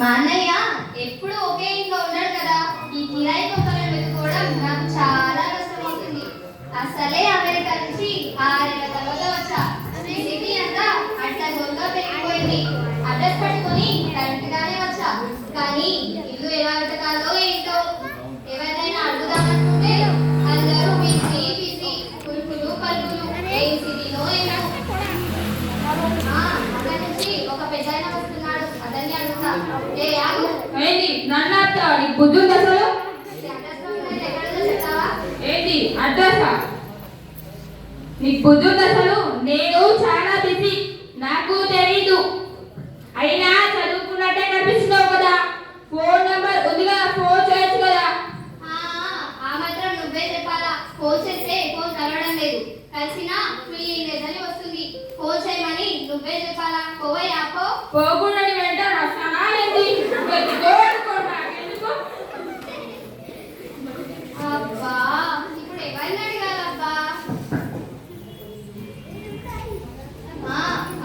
మా అన్నయ్య ఎప్పుడు ఒకే ఇంట్లో ఉన్నాడు కదా, ఈ కిరాయి కొంపలను వెతుకోవడం నాకు చాలా కష్టమవుతుంది. అసలే అమెరికా నుంచి 6 ఏళ్ల తర్వాత వచ్చా. సిటీ అంతా అడ్డగోలుగా పెరిగిపోయింది. అడ్రస్ పట్టుకొని కరెక్ట్ గానే వచ్చా, కానీ ఇల్లు ఎలా వెతకాలో ఏంటో. ఎవరినైనా అడుగుదామనుకుంటే అందరూ బిజీ బిజీ, పురుకులు పలుకులు. ఏ సిటీలో ఏమో. అక్కడి నుంచి ఒక పెద్దాయన వస్తున్నాడు, అతన్ని అడుగుతా. ఏ ఆగు, ఏంటి నన్ను ఆపుతావా? నీకు బుద్ధి ఉంది అసలు? ఏంటి అడ్రస్? నీకు బుద్ధి ఉంది అసలు? నేను చాలా బిజీ, నాకు తెలీదు. అయినా చదువుకున్నట్టే కనిపిస్తున్నావు కదా, ఫోన్ నంబర్ ఉంది కదా, ఫోన్ చేయొచ్చు కదా. ఆ మాత్రం నువ్వే చెప్పాలా? ఫోన్ చేస్తే ఫోన్ కలవడం లేదు, కలిసినా ఫీలింగ్ లేదని వస్తుంది. ఫోన్ చేయమని నువ్వే చెప్పాలా? పోవయ్యా పో. పోకుండా వెంట నష్టానా ఏంటి? అబ్బా, ఇప్పుడు ఎవరిని అడగాలబ్బా?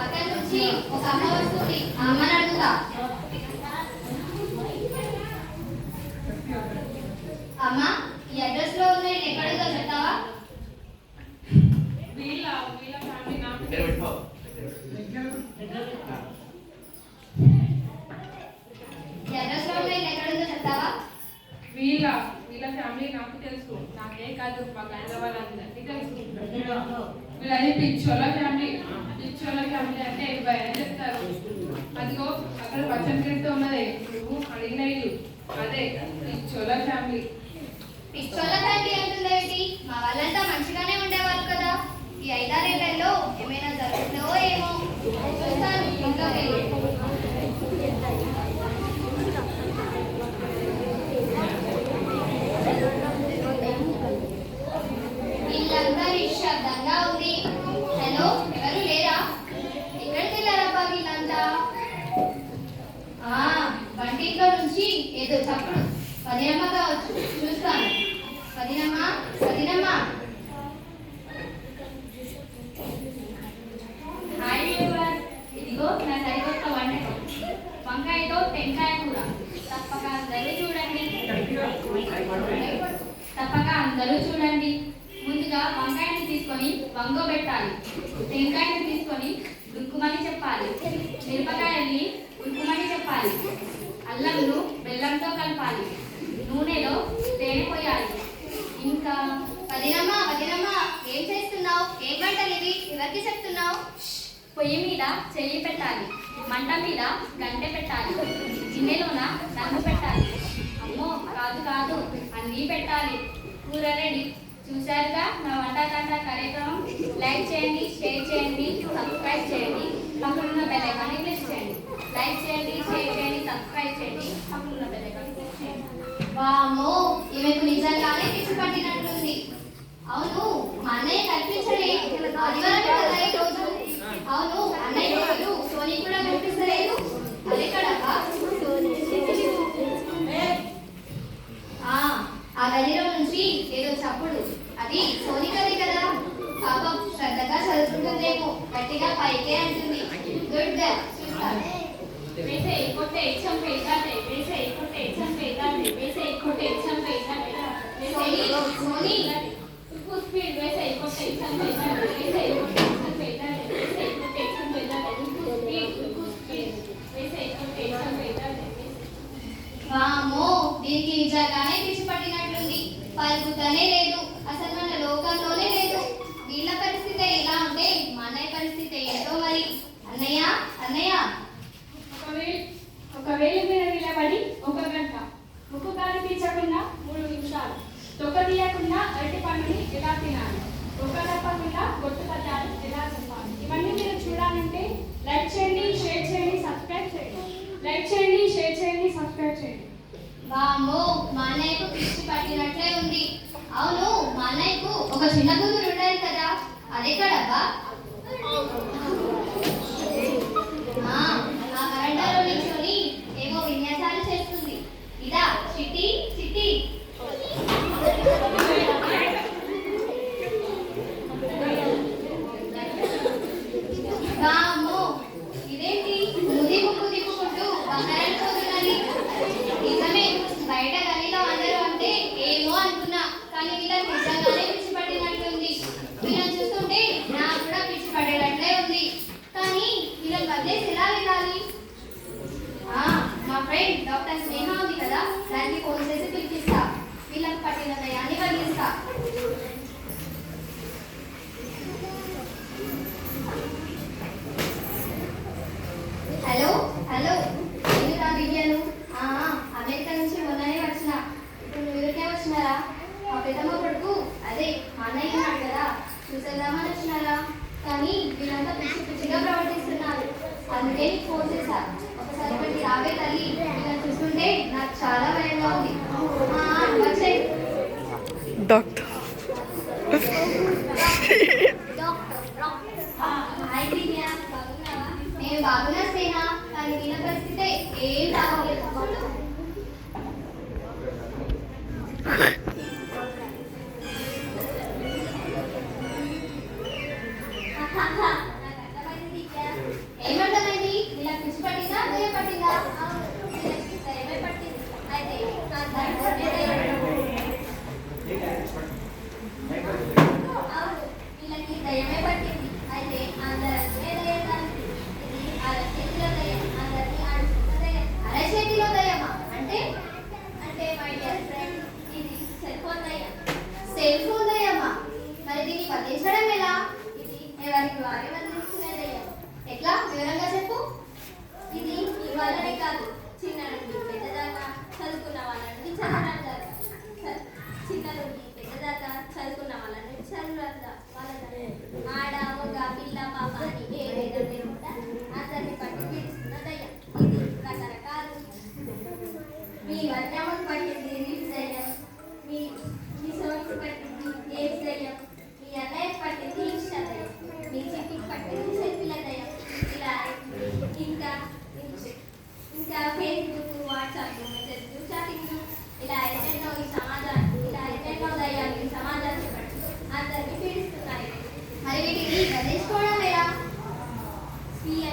అక్కడి నుంచి ఒక అమ్మ వస్తుంది, ఆ అమ్మని అడుగుతా. అమ్మ, ఈ అడ్రస్ లో ఉన్న ఎక్కడిదో చెప్తావా? వీళ్ళ ఫ్యామిలీ నాకు ఈ అడ్రస్ లో ఉన్న ఎక్కడిదో చెప్తావా? వీళ్ళ ఫ్యామిలీ నాకు తెలుసు, నాకే కాదు మా గంట వాళ్ళందరికీ తెలుసు. వీళ్ళని పిచ్చోళ్ళ ఫ్యామిలీ అంటే భయం చెప్తారు. అదిగో అక్కడ పచ్చని గడ్డతో ఉన్నదే నువ్వు అడిగిన ఇల్లు, అదే పిచ్చోళ్ళ ఫ్యామిలీ. పిచ్చోళ్ళ ఫ్యామిలీ అంటుందేమిటి? మా వాళ్ళంతా మంచిగానే ఉండేవాళ్ళు కదా. ఈ 5-6 ఏళ్లలో ఏమైనా జరుగుతుందో ఏమో. చూస్తాను ఇంకా వెళ్ళి. ఇల్లంతా నిశ్శబ్దంగా ఉంది. హలో, ఎవరు లేరా? ఎక్కడికి వెళ్ళారబ్బా వీళ్ళంతా? వంటింట్లో నుంచి ఏదో చప్పుడు. పదినమ్మ కావచ్చు, చూస్తాను. పదినమ్మ. హాయ్ వ్యూవర్, ఇదిగో నా సరికొత్త వంటకం, వంకాయతో టెంకాయ కూర. తప్పక అందరూ చూడండి. ముందుగా వంకాయని తీసుకొని వంగోబెట్టాలి, టెంకాయని తీసుకొని దుక్కుమని చెప్పాలి, మిరపకాయల్ని ఉడుకుమని చెప్పాలి, అల్లంను బెల్లంతో కలపాలి, నూనెలో తేనె పోయాలి. ఇంకా వదినమ్మ ఏం చేస్తున్నావు? ఏం వంటలు ఇవి? ఎవరికి చెప్తున్నావు? పొయ్యి మీద చెయ్యి పెట్టాలి, మంట మీద గంటె పెట్టాలి, గిన్నెలోన నంగు పెట్టాలి. అమ్మో కాదు, అన్నీ పెట్టాలి. కూర రెడీ. చూశారుగా నా వంట గంట కార్యక్రమం. లైక్ చేయండి, షేర్ చేయండి, సబ్స్క్రైబ్ చేయండి, పక్కనున్న బెల్ ఐకాన్ని క్లిక్ చేయండి. లైక్ చేయండి, షేర్ చేయండి, సబ్స్క్రైబ్ చేయండి, పక్కనున్న బెల్ ఐకాన్ని క్లిక్ చేయండి. వామ్మో, ఈమెకు నిజంగానే పిచ్చి పట్టినట్లుంది. అవును, మా అన్నయ్య కనిపించలే. ఆదివారం కదా ఈ రోజు. అవును, అన్నయ్య రోజు సోనీ కూడా కనిపిస్తలేదు. అదెక్కడబ్బా? ఆ గదిలో నుంచి ఏదో చప్పుడు. అది సోనీ గది కదా. పాపం శ్రద్ధగా చదువుతుందేమో, గట్టిగా పైకే అంటుంది. గుడ్ గర్ల్, చూస్తాను. సోనీ వామ్మో, దీనికి నిజంగానే పిచ్చి పట్టినట్లుంది. పలుకుతూనే లేదు, అసలు మన లోకంలోనే లేదు. వీళ్ళ పరిస్థితి ఎలా ఉంటే మా అన్నయ్య పరిస్థితి ఏంటో మరి. అన్నయ్య ఒకవేళ మీద నిలబడి 1 గంట, ముక్కు కాలు తీర్చకుండా 3 నిమిషాలు, తొక్క తీయకుండా అరటి పండుని ఎలా తినాలి, ఒక తప్పకుండా గొట్టు పదాలు ఎలా చెప్పాలి, ఇవన్నీ మీరు చూడాలంటే లైక్ చేయండి, షేర్ చేయండి, సబ్స్క్రైబ్ చేయండి. వామ్మో, మా అన్నయ్యకు పిచ్చి పట్టినట్లే ఉంది. అవును, మా అన్నయ్యకు ఒక చిన్న కూతురు ఉండేది కదా, అదెక్కడబ్బా? ఆ వరండాలో నిల్చొని ఏమో విన్యాసాలు చేస్తుంది. ఇదా చిట్టి? వామ్మో, ఇదేంటి ముక్కు తిప్పుకుంటూ బంగారం పెద్దమ్మ కొడుకు అదే మా అన్నయ్య ఉన్నాడు కదా, చూసేద్దామని వచ్చినారా? కానీ వీళ్ళంతా పిచ్చి పిచ్చిగా ప్రవర్తిస్తున్నారు. అందుకే నీకు ఫోన్ చేశా. ఒకసారి ఇక్కడికి రావే తల్లి, వీళ్ళని చూస్తుంటే నాకు చాలా భయంగా ఉంది. వచ్చేయ్. హాయ్ దివ్య, బాగున్నావా? నేను బాగున్నా సేనా, కానీ వీళ్ళ పరిస్థితి ఏం బాగోలేదు. ఏమంటదండి? ఇలా పిచ్చి పట్టిందా, దయ్యం పట్టిందా? దయ్యమే పట్టింది. అయితే అవును, వీళ్ళకి దయ్యమే పట్టింది. అయితే అందరికీ దయ్యం కాదు. ఇది అరచేతిలో దయ్యం, అందరినీ ఆడుతున్న దయ్యం. అరచేతిలో దయ్యమా? అంటే మై డియర్ ఫ్రెండ్, ఇది సెల్ ఫోన్ దయ్యం. సెల్ ఫోన్ దయ్యమా? మరి దీన్ని వదిలించడం ఎలా? ఇది ఎవరికి వారే వదిలించుకునే దయ్యం. ఎట్లా? వివరంగా చెప్పు. ఇది ఇవాళనే కాదు, చిన్న నుండి పెద్దదాకా చదువుకున్న వాళ్ళ నుండి చదువురాదా, చిన్న నుండి పెద్దదాకా చదువుకున్న వాళ్ళ నుండి చదువురాదా, వాళ్ళ ఆడ మగ పిల్ల పాప అని ఏ భేదం లేకుండా అందరిని పట్టి పీడిస్తున్న దయ్యం. ఇది రకరకాలు. మీ వర్ణమును పట్టింది రీడ్స్ దయ్యం, మీ సోన్స్ పట్టింది ఏడ్స్ దయ్యం, మీ అన్నయ్య పట్టింది ఇన్స్టా దయ్యం, మీ చిట్టికి పట్టింది సెల్ఫీల దయ్యం. ఇలా ఇంకా ఫేస్బుక్, వాట్సాప్, మెసేజ్, చాటింగ్, ఇలా ఎన్నెన్నో దయ్యాలు ఈ సమాజాన్ని పట్టి అందరినీ పీడిస్తున్నాయి. మరి వీటిని వదిలించుకోవడం ఎలా? స్వీయ